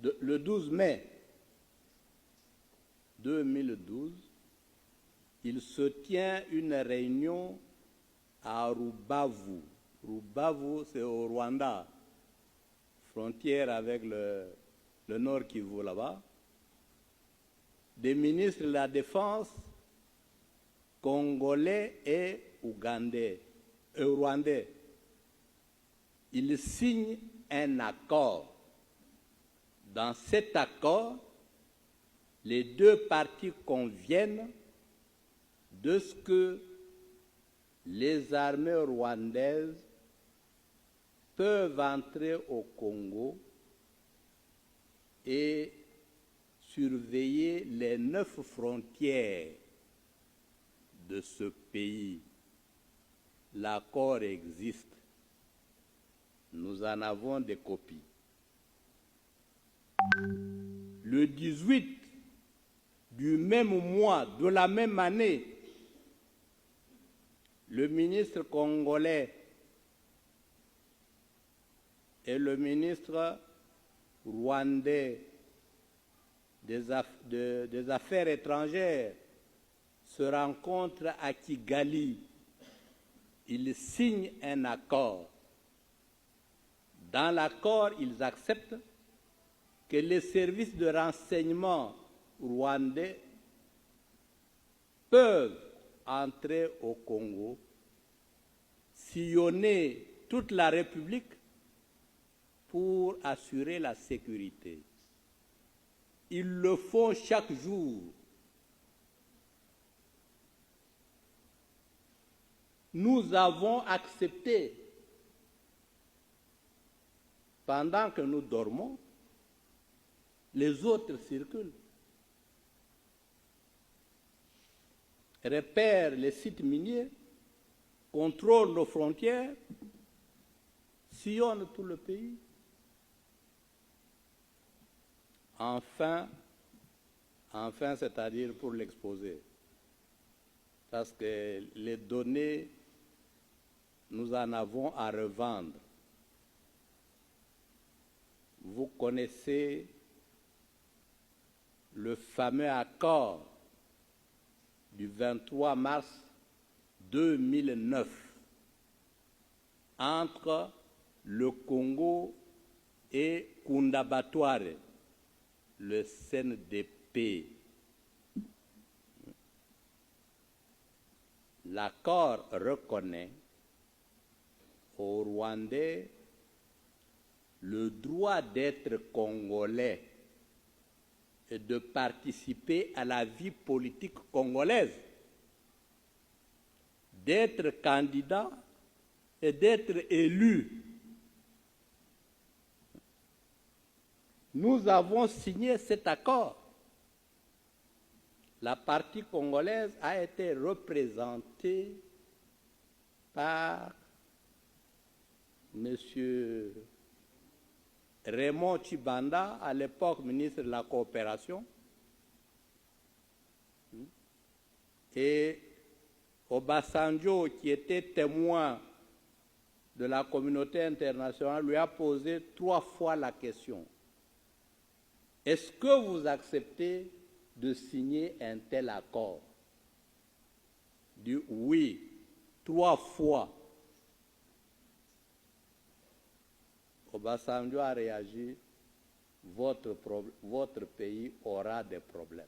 le 12 mai 2012, il se tient une réunion à Rubavu. Rubavu, c'est au Rwanda, frontière avec le Nord Kivu là-bas, des ministres de la Défense congolais et rwandais. Ils signent un accord. Dans cet accord, les deux parties conviennent de ce que les armées rwandaises peuvent entrer au Congo et surveiller les 9 frontières de ce pays. L'accord existe. Nous en avons des copies. Le 18 du même mois, de la même année, le ministre congolais et le ministre rwandais des Affaires étrangères se rencontrent à Kigali. Ils signent un accord. Dans l'accord, ils acceptent que les services de renseignement rwandais peuvent entrer au Congo, sillonner toute la République pour assurer la sécurité. Ils le font chaque jour. Nous avons accepté, pendant que nous dormons, les autres circulent, repèrent les sites miniers, contrôlent nos frontières, sillonnent tout le pays. Enfin, c'est-à-dire pour l'exposer, parce que les données, nous en avons à revendre. Vous connaissez le fameux accord du 23 mars 2009 entre le Congo et Kundabatware, le CNDP. L'accord reconnaît aux Rwandais le droit d'être congolais et de participer à la vie politique congolaise, d'être candidat et d'être élu. Nous avons signé cet accord. La partie congolaise a été représentée par M. Raymond Tshibanda, à l'époque ministre de la Coopération, et Obasanjo, qui était témoin de la communauté internationale, lui a posé 3 fois la question. Est-ce que vous acceptez de signer un tel accord? Il dit oui, 3 fois. Obasanjo a réagi, votre pays aura des problèmes.